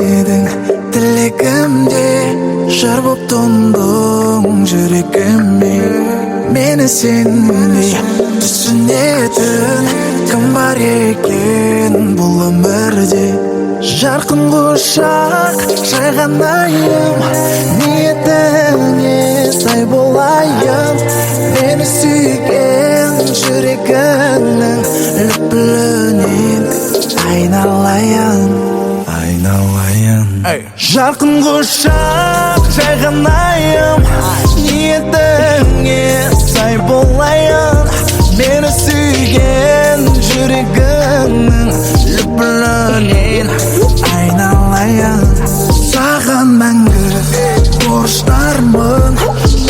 едің тілегімде, жар боп тұндың жүрегіме. Мені сендей түсінетін кім бар екен бұл өмірде? Жарқын құшақ жайғанайым, ниетіңе сай болайын. Мені сүйген жүрегіңнің лүпілінен айналайын. Жарқын құшақ жайғанайым, ниетіңе сай болайын. Мені сүйген жүрегіңнің лүпілінен айналайын. Саған мәңгі борыштармын,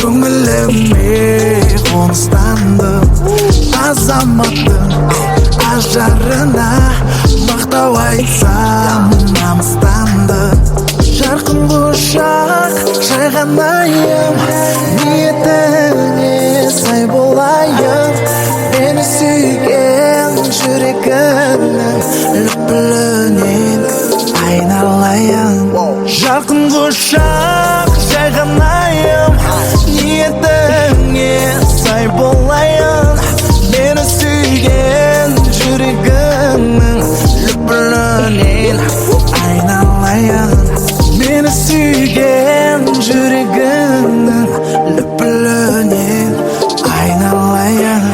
көңіліме қоныстандым. Азаматтың ажарына мақтау айтсам намыстандым. Жарқын құшақ жайғанайым, ниетіңе сай болайын. Мені сүйген жүрегіңнің лүпілінен айналайын. Жарқын құшақ жайғанайым, ниетіңе сай болайын. Мені сүйген жүрегіңнің лүпілінен айналайын. Мені сүйген жүрегіңнің лүпілінен айналайын.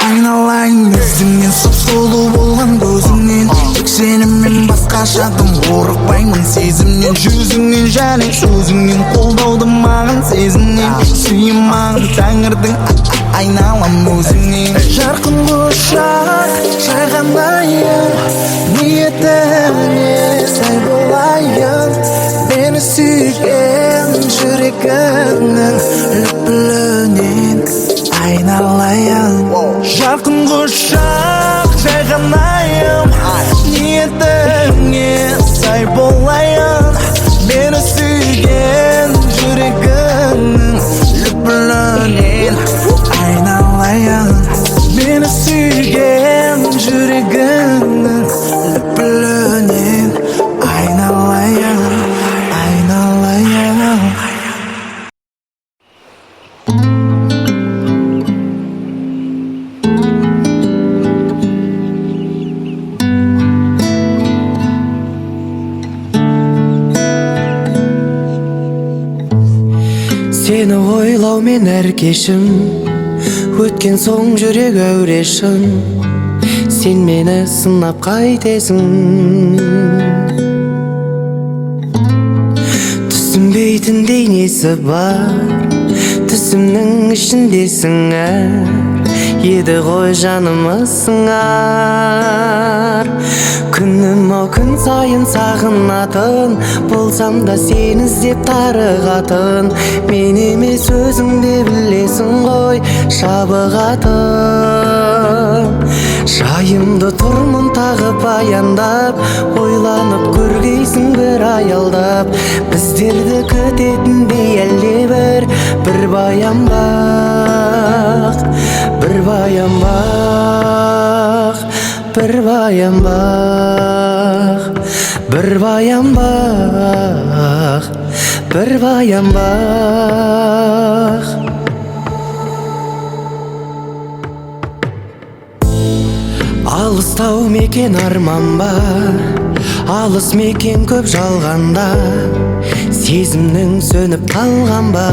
Айналайын өзіңнен, сұп-сұлу болған көзіңнен. Тек сенімен басқашадым, қорықпаймын сезімнен. Жүзіңнен және сөзіңнен, қолдауды маған сезімнен. Сүйім маған тәңірдің, айналам өзіңнен. Жарқын құшақ жайғанайым, ниетіңе сай болайын. Мені сүйген жүрегіңнің лүпілінен айналайын. Жарқын құшақ жайғанайым, ниетіңе сай болайын. Мені сүйген жүрегіңнің лүпілінен айналайын. Мені сүйген жүрегіңнің лүпілінен айналайын. Сені ойлаумен әр кешім өткен соң жүрек әурешім. Сен мені сынап қайтесің, түсінбейтіндей несі бар, түсімнің ішіндесің әр. Еді ғой жанымы сыңар. Күнім-ау күн сайын сағынатын, болсам да сені іздеп тарығатын. Мен емес өзіңде білесің ғой шабығатын. Жайымды тұрмын тағы баяндап, ойланып көргейсің бір аялдап. Біздерді күтетіндей әлде бір баян бақ, бір баян бақ, бір баян бақ, бір баян бақ, бір баян бақ. Алыстау мекен арман ба, алыс мекен көп жалғанда. Сезімнің сөніп қалған ба,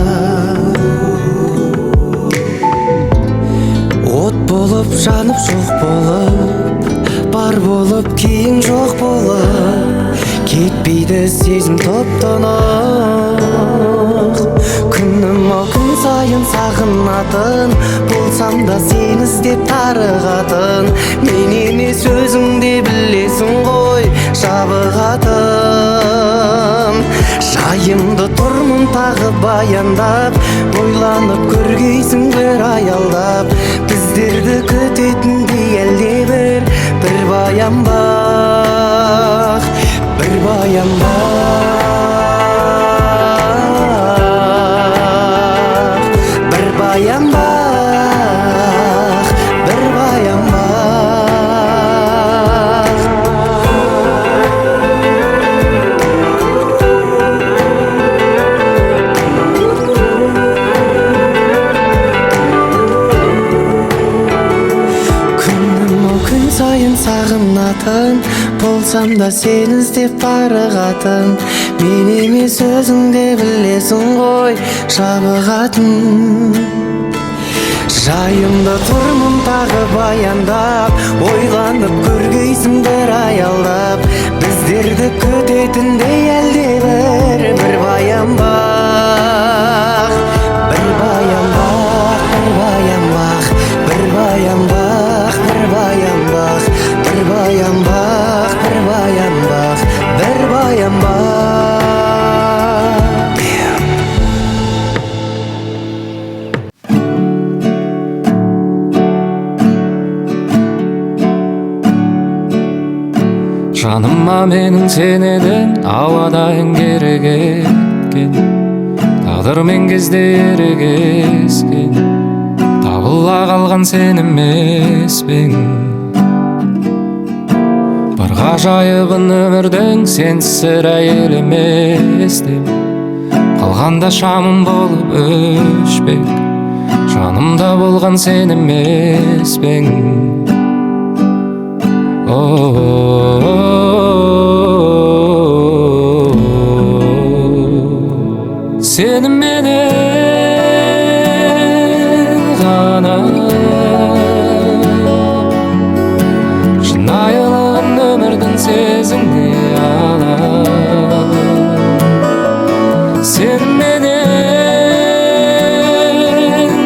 от болып жанып жоқ болып, бар болып кейін жоқ болып. Кетпейді сезім топ-тонық. Күнім-ау күн сайын сағынатын, болсам да сені іздеп тарығатын. Мен емес өзіңде білесің ғой шабығатын. Жайымды тұрмын тағы баяндап, ойланып көргейсің бір аялдап. Біздерді күтетіндей әлде бір баян бақ, бір баян бақ, бір баян бақ, бір баян бақ. болсам да сені іздеп барығатын, мен емес өзің де білесің ғой жабығатын. Жайымда тұрмын тағы баяндап, ойланып көргейсің бір аялдап, біздерді күтетіндей әлде бір баян бақ, бір баян бақ, бір баян бақ, бір баян бақ, бір баян бақ, бір баян бақ, бір баян бақ, бір баян бақ. жаныма менің сенедің ауадайын керек еткен, тағдырмен кезде ерегескен, табыла қалған сен емес пең. Бір ғажайыбын өмірдің сенсіз сірә елемес деп, қалғанда шамым болып өшпек, жанымда болған сен емес пең. Сеніменен ғана шынайылығын өмірдің сезіне алам. Сеніменен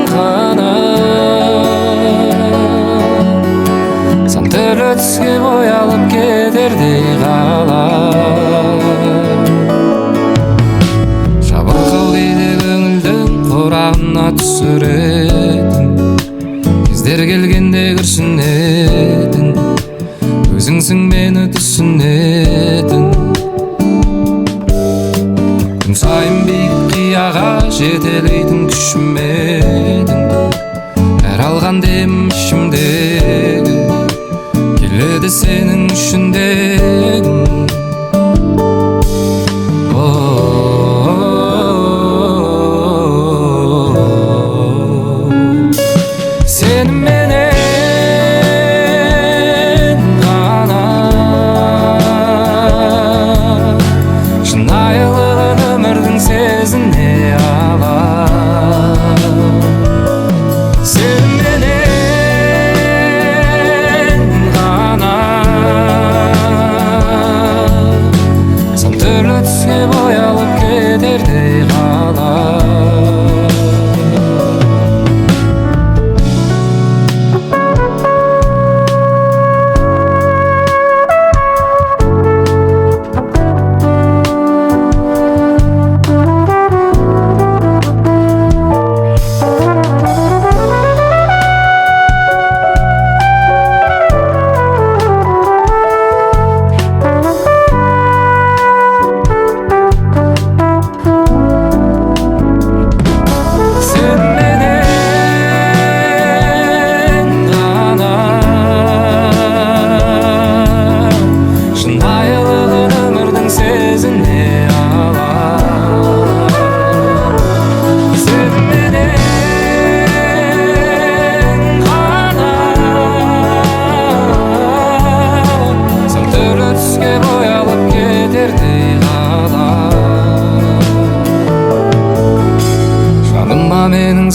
ғана сан түрлі түске боялып кетердей қалам. Жабырқау кейде көңілдің құрағына түсіретін, кездер келгенде күрсінетін, өзіңсің мені түсінетін. Күн сайын биік қияға жетелейтін күшім едің, әр алған демім ішімдегі, келеді сенің үшіндегің.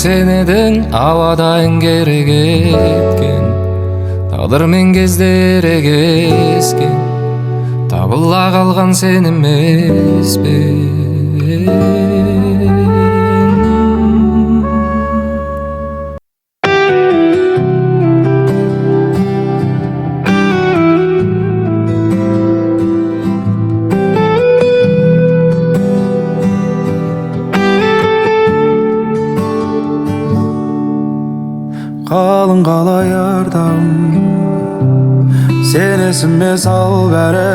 Сенедің ауадайын керек еткен, тағдырмен кезде ерегескен, табыла қалған сен емес пе? Қалың қалай ардағым, сен есіме сал бәрі,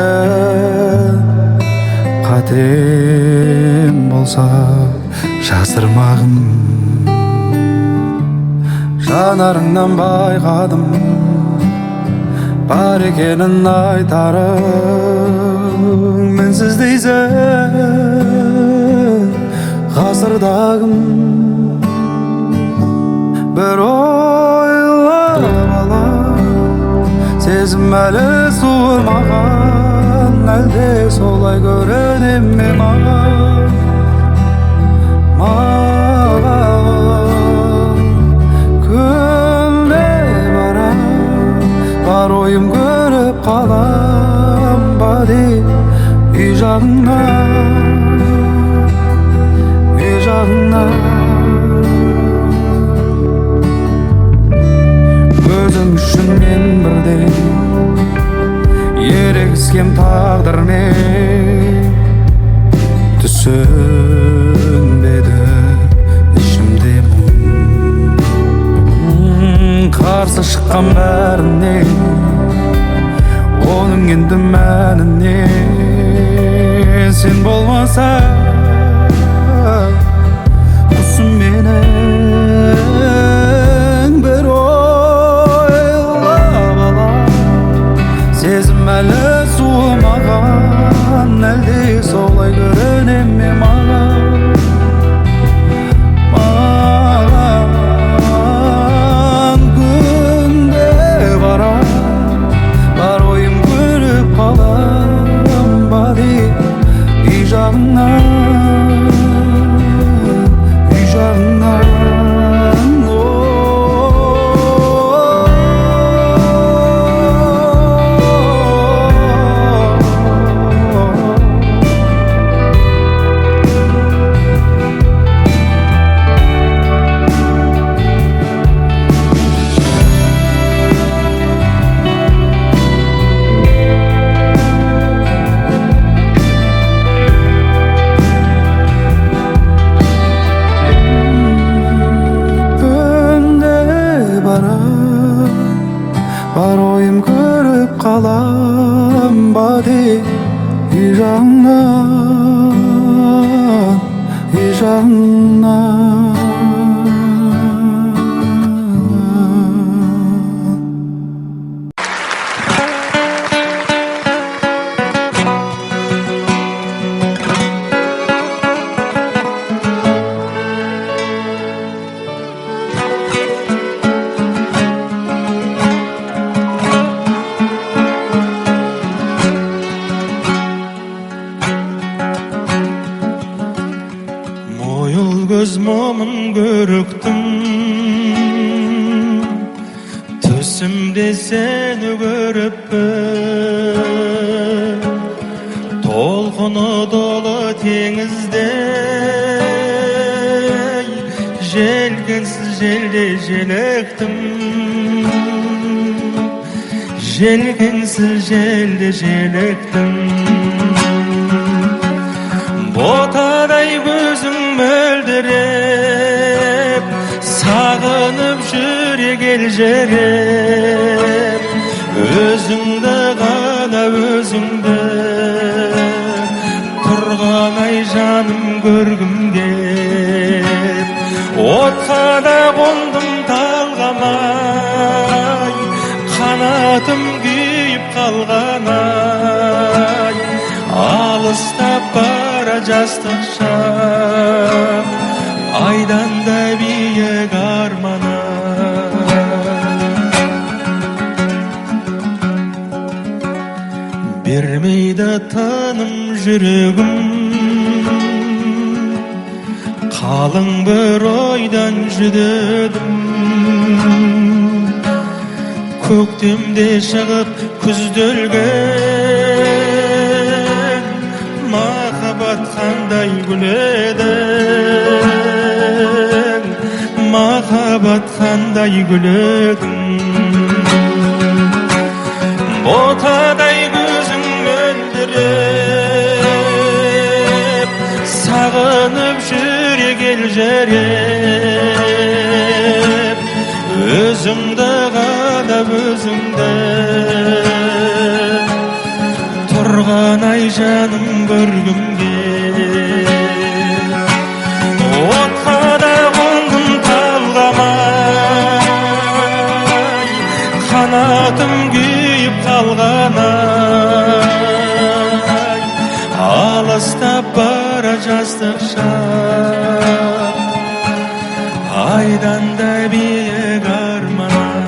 қатем болса жасырмағым. Жанарыңнан байқадым, бар екенін айтарым. Мінсіз дейсің ғасырдағым, бір ойлап алам, сезім әлі суырмаған. әлде солай көріне ме маған күнде бар ойым көріп қалам ба деп үй жағыңа өзің үшін мен бірдей ерегіскен тағдырмен түсінбеді ішімде қарсы шыққан бәріне оның енді мәніне сен болмасаң құсым менің бір ойлап алам сезім әлі суымаған әлде солай көріне ме маған күнде бар ойым көріп қалам ба деп үй жағыңа бар ойым көріп қалам ба деп үй жағыңнан көз момын көріктім түсімде сені көріппін толқыны долы теңіздей желкенсіз желде желіктім желкенсіз желде желіктім ботадай көзің мөлдіреп сағынып жүрек елжіреп өзіңді ғана өзіңді тұрған ай жаным көргім кеп отқа да қондым талғамай қанатым күйіп қалған ай алыстап бара жастық шақ айдан да биік арманы бермейді тыным жүрегім қалың бір ойдан жүдедім көктемде шығып күзде өлген махаббат қандай гүледің махаббат қандай гүледің ботадай көзің мөлдіреп сағынып жүрек елжіреп өзіңді ғана өзіңді тұрған ай жаным көргім кеп отқа да қондым талғамай қанатым күйіп қалған ай алыстап бара жастық шақ айдан да биік арман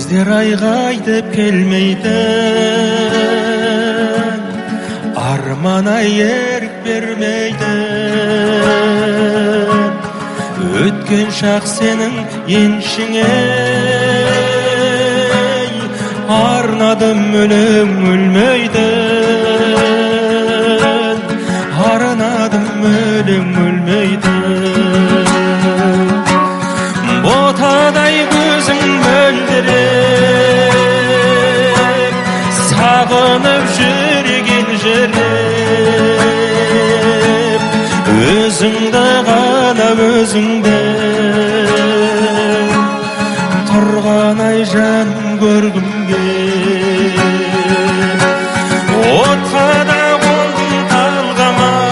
Біздер айғайды келмейді, армана ерік бермейді. Өткен шақ сенің еншіңе, арнадым өлең өлмейді. Арнадым өлең өлмейді. Ботадай көзің мөлдіреп, сағынып жүрген жереп, өзіңді ғана өзіңді тұрған ай жан көргім кеп. Отқа да қолдың талғамай,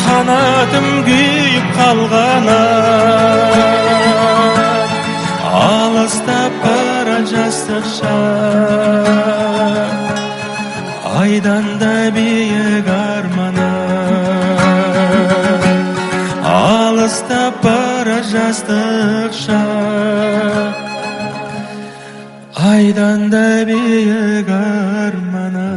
қанатым күйіп қалғанай, алыстап бара жастық шақ, айдан да биік армана. Алыстап бара жастық шақ, айдан да биік армана.